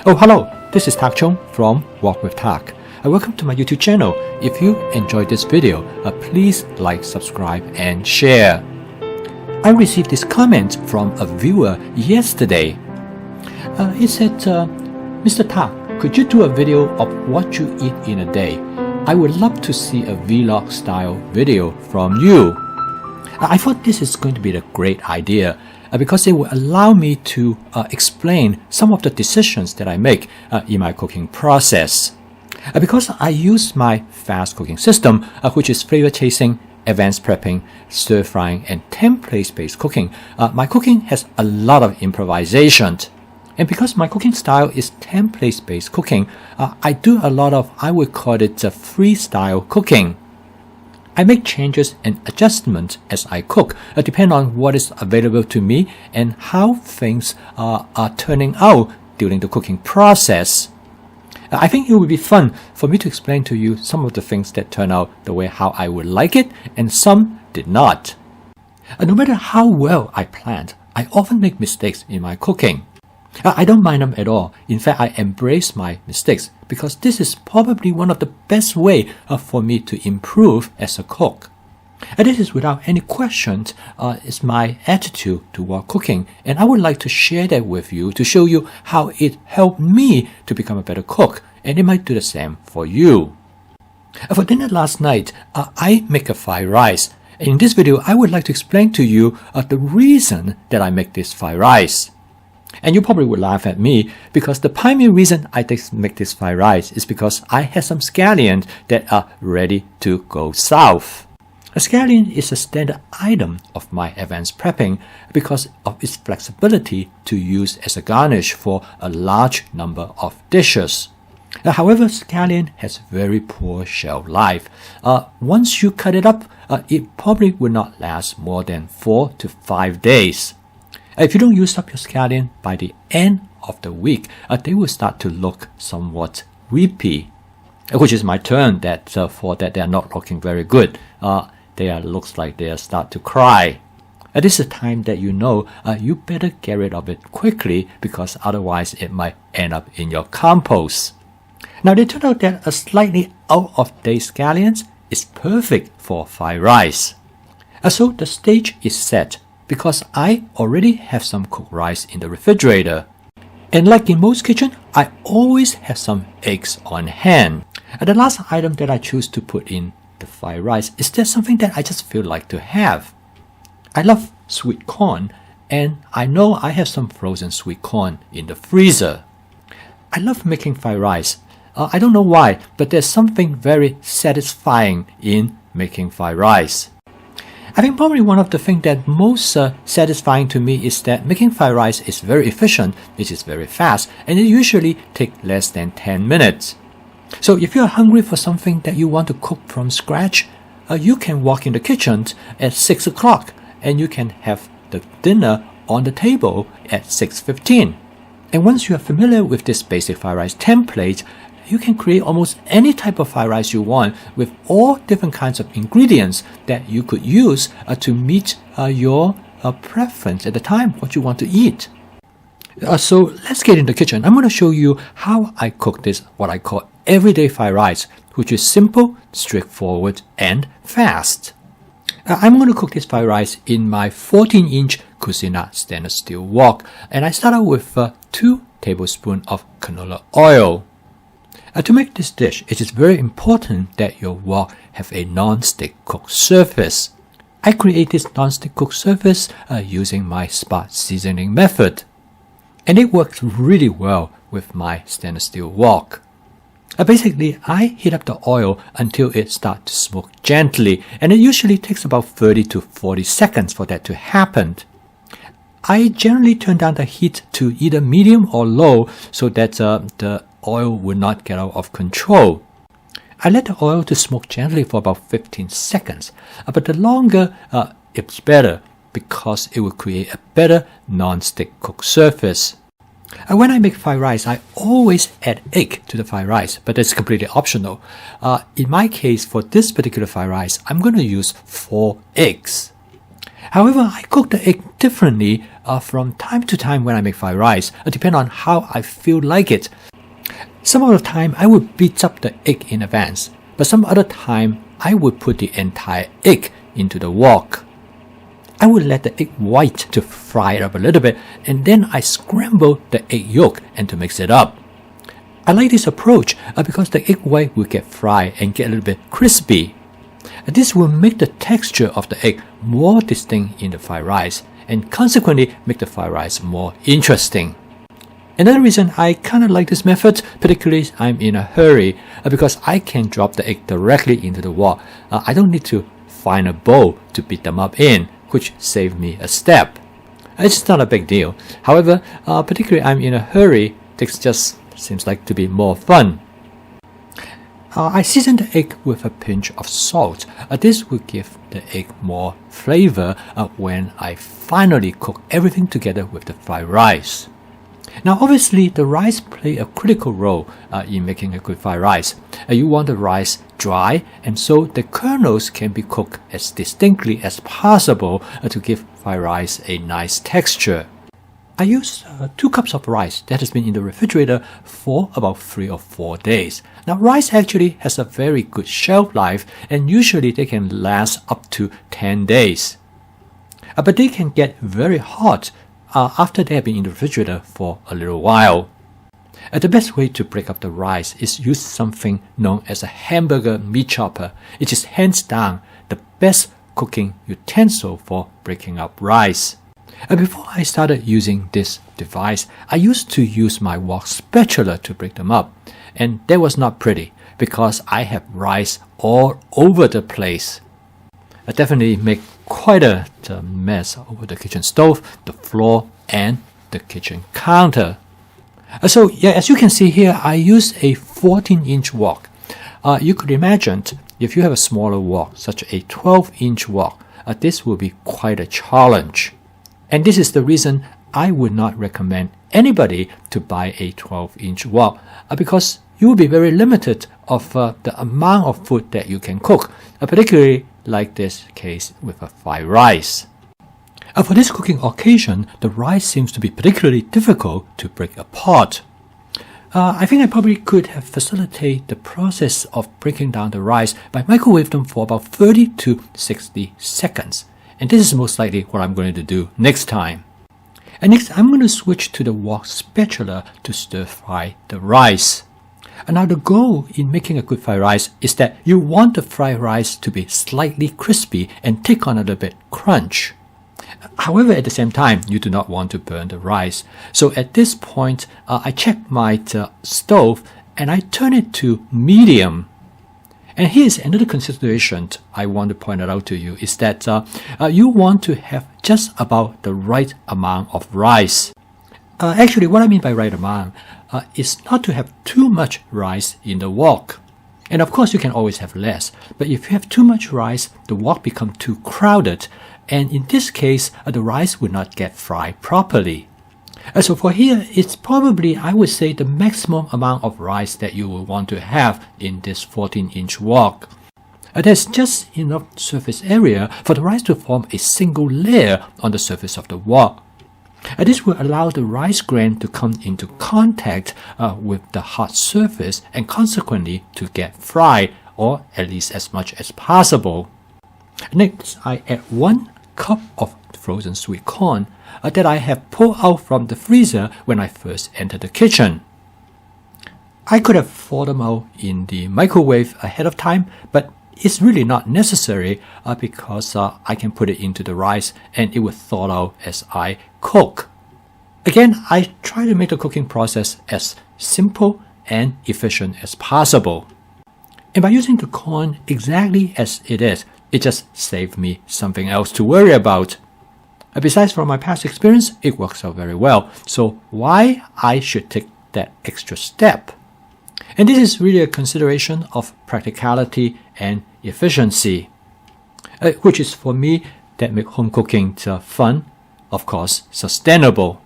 Oh, hello, this is Tak Chung from Walk with Tak. Welcome to my YouTube channel. If you enjoyed this video, please like, subscribe, and share. I received this comment from a viewer yesterday. It said, Mr. Tak, could you do a video of what you eat in a day? I would love to see a vlog style video from you. I thought this is going to be a great idea because it will allow me to explain some of the decisions that I make in my cooking process. Because I use my fast cooking system, which is flavor chasing, advanced prepping, stir frying, and template-based cooking, my cooking has a lot of improvisation. And because my cooking style is template-based cooking, I do a lot of, I would call it freestyle cooking. I make changes and adjustments as I cook, depending on what is available to me and how things are turning out during the cooking process. I think it would be fun for me to explain to you some of the things that turn out the way how I would like it and some did not. No matter how well I planned, I often make mistakes in my cooking. I don't mind them at all. In fact, I embrace my mistakes because this is probably one of the best ways for me to improve as a cook. And this is without any questions is my attitude toward cooking, and I would like to share that with you to show you how it helped me to become a better cook, and it might do the same for you. For dinner last night, I make a fried rice. In this video, I would like to explain to you the reason that I make this fried rice. And you probably would laugh at me because the primary reason I make this fried rice is because I have some scallions that are ready to go south. A scallion is a standard item of my advanced prepping because of its flexibility to use as a garnish for a large number of dishes. However, scallion has very poor shelf life. Once you cut it up, it probably will not last more than 4 to 5 days. If you don't use up your scallion by the end of the week, they will start to look somewhat weepy, which is my term that for that they are not looking very good. Looks like they start to cry. This is a time that you know you better get rid of it quickly because otherwise it might end up in your compost. Now, they turned out that a slightly out of date scallions is perfect for fried rice. So the stage is set because I already have some cooked rice in the refrigerator. And like in most kitchens, I always have some eggs on hand. And the last item that I choose to put in the fried rice is just something that I just feel like to have. I love sweet corn, and I know I have some frozen sweet corn in the freezer. I love making fried rice. I don't know why, but there's something very satisfying in making fried rice. I think probably one of the things that most satisfying to me is that making fried rice is very efficient, it is very fast, and it usually takes less than 10 minutes. So if you are hungry for something that you want to cook from scratch, you can walk in the kitchen at 6 o'clock and you can have the dinner on the table at 6:15. And once you are familiar with this basic fried rice template, you can create almost any type of fried rice you want with all different kinds of ingredients that you could use to meet your preference at the time, what you want to eat. So let's get in the kitchen. I'm going to show you how I cook this, what I call everyday fried rice, which is simple, straightforward, and fast. I'm going to cook this fried rice in my 14-inch Cuisinart stainless steel wok, and I start out with 2 tablespoons of canola oil. To make this dish, it is very important that your wok have a non-stick cook surface. I create this non-stick cook surface using my spot seasoning method. And it works really well with my stainless steel wok. Basically, I heat up the oil until it starts to smoke gently, and it usually takes about 30 to 40 seconds for that to happen. I generally turn down the heat to either medium or low so that the oil will not get out of control. I let the oil to smoke gently for about 15 seconds, but the longer it's better because it will create a better non-stick cook surface. When I make fried rice, I always add egg to the fried rice, but it's completely optional. In my case, for this particular fried rice, I'm going to use 4 eggs. However, I cook the egg differently from time to time when I make fried rice, depending on how I feel like it. Some of the time I would beat up the egg in advance, but some other time I would put the entire egg into the wok. I would let the egg white to fry it up a little bit, and then I scramble the egg yolk and to mix it up. I like this approach because the egg white will get fried and get a little bit crispy. This will make the texture of the egg more distinct in the fried rice, and consequently make the fried rice more interesting. Another reason I kind of like this method, particularly I'm in a hurry, because I can drop the egg directly into the wok. I don't need to find a bowl to beat them up in, which saved me a step. It's not a big deal. However, particularly I'm in a hurry, this just seems like to be more fun. I season the egg with a pinch of salt. This will give the egg more flavor when I finally cook everything together with the fried rice. Now obviously the rice plays a critical role in making a good fried rice. You want the rice dry, and so the kernels can be cooked as distinctly as possible to give fried rice a nice texture. I use 2 cups of rice that has been in the refrigerator for about 3 or 4 days. Now rice actually has a very good shelf life, and usually they can last up to 10 days. But they can get very hot after they have been in the refrigerator for a little while. The best way to break up the rice is use something known as a hamburger meat chopper. It is hands down the best cooking utensil for breaking up rice. Before I started using this device, I used to use my wok spatula to break them up, and that was not pretty because I have rice all over the place. I definitely make quite a mess over the kitchen stove, the floor, and the kitchen counter. So yeah, as you can see here, I use a 14-inch wok. You could imagine if you have a smaller wok, such a 12-inch wok, this will be quite a challenge. And this is the reason I would not recommend anybody to buy a 12-inch wok because you will be very limited of the amount of food that you can cook, particularly like this case with a fried rice. For this cooking occasion, the rice seems to be particularly difficult to break apart. I think I probably could have facilitated the process of breaking down the rice by microwave them for about 30 to 60 seconds. And this is most likely what I'm going to do next time. And next, I'm going to switch to the wok spatula to stir fry the rice. And now the goal in making a good fried rice is that you want the fried rice to be slightly crispy and take on a little bit crunch. However, at the same time, you do not want to burn the rice. So at this point, I check my stove and I turn it to medium. And here's another consideration I want to point out to you is that you want to have just about the right amount of rice. Actually, what I mean by right amount is not to have too much rice in the wok. And of course, you can always have less. But if you have too much rice, the wok becomes too crowded. And in this case, the rice will not get fried properly. So for here, it's probably, I would say, the maximum amount of rice that you will want to have in this 14-inch wok. There's just enough surface area for the rice to form a single layer on the surface of the wok. This will allow the rice grain to come into contact with the hot surface and consequently to get fried, or at least as much as possible. Next, I add 1 cup of frozen sweet corn that I have pulled out from the freezer when I first entered the kitchen. I could have thawed them out in the microwave ahead of time, but it's really not necessary because I can put it into the rice and it will thaw out as I cook. Again, I try to make the cooking process as simple and efficient as possible. And by using the corn exactly as it is, it just saved me something else to worry about. Besides, from my past experience, it works out very well. So why I should take that extra step? And this is really a consideration of practicality and efficiency, which is for me that make home cooking fun, of course, sustainable.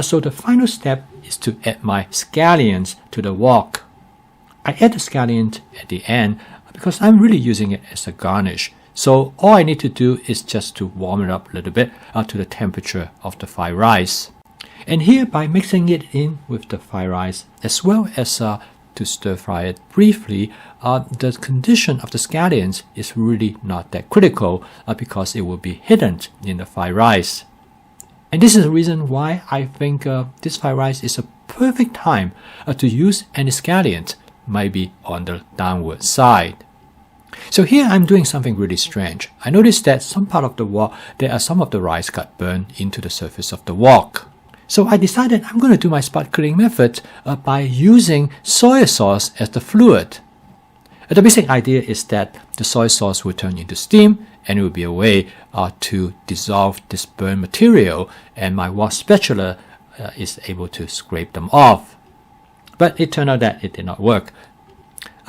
So the final step is to add my scallions to the wok. I add the scallion at the end because I'm really using it as a garnish. So all I need to do is just to warm it up a little bit to the temperature of the fried rice. And here, by mixing it in with the fried rice as well as to stir fry it briefly, the condition of the scallions is really not that critical because it will be hidden in the fried rice. And this is the reason why I think this fried rice is a perfect time to use any scallions, maybe on the downward side. So here I'm doing something really strange. I noticed that some part of the wok, there are some of the rice got burned into the surface of the wok. So I decided I'm going to do my spot cooking method by using soy sauce as the fluid. The basic idea is that the soy sauce will turn into steam and it will be a way to dissolve this burnt material, and my wok spatula is able to scrape them off. But it turned out that it did not work.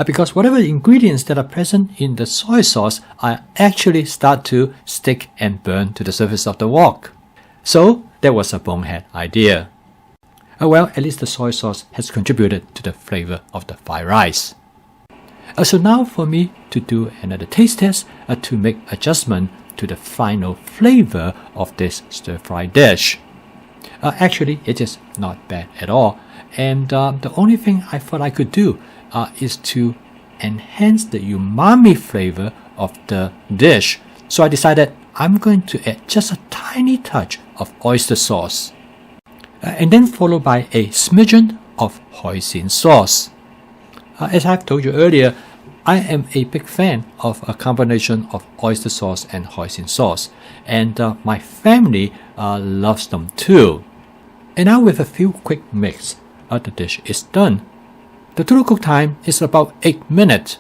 Because whatever ingredients that are present in the soy sauce actually start to stick and burn to the surface of the wok. So that was a bonehead idea. Well, at least the soy sauce has contributed to the flavor of the fried rice. So now for me to do another taste test to make adjustment to the final flavor of this stir-fry dish. Actually, it is not bad at all. And the only thing I thought I could do is to enhance the umami flavor of the dish. So I decided I'm going to add just a tiny touch of oyster sauce. And then followed by a smidgen of hoisin sauce. As I've told you earlier, I am a big fan of a combination of oyster sauce and hoisin sauce. And my family loves them too. And now with a few quick mix, the dish is done. The total cook time is about 8 minutes.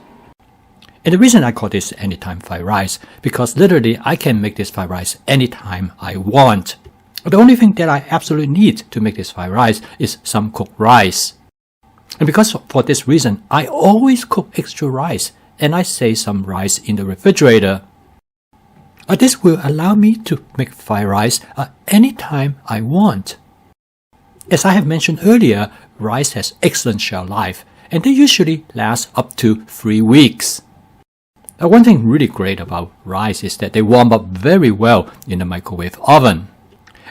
And the reason I call this anytime fried rice, because literally I can make this fried rice anytime I want. The only thing that I absolutely need to make this fried rice is some cooked rice. And because for this reason, I always cook extra rice and I save some rice in the refrigerator. This will allow me to make fried rice anytime I want. As I have mentioned earlier, rice has excellent shelf life and they usually last up to 3 weeks. One thing really great about rice is that they warm up very well in the microwave oven.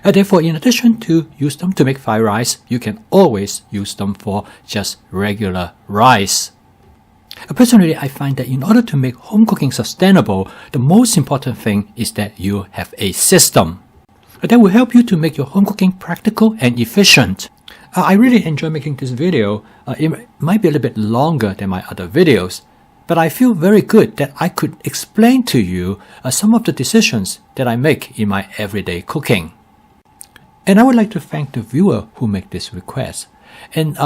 Therefore, in addition to use them to make fried rice, you can always use them for just regular rice. Personally, I find that in order to make home cooking sustainable, the most important thing is that you have a system that will help you to make your home cooking practical and efficient. I really enjoy making this video. It might be a little bit longer than my other videos, but I feel very good that I could explain to you some of the decisions that I make in my everyday cooking. And I would like to thank the viewer who made this request. And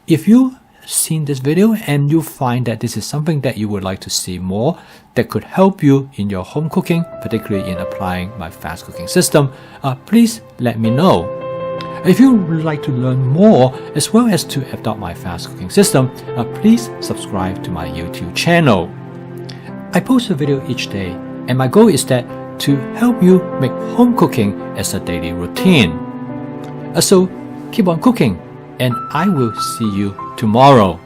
if you've seen this video and you find that this is something that you would like to see more, that could help you in your home cooking, particularly in applying my fast cooking system, please let me know. If you would like to learn more as well as to adopt my fast cooking system, please subscribe to my YouTube channel. I post a video each day, and my goal is that to help you make home cooking as a daily routine. So keep on cooking, and I will see you tomorrow.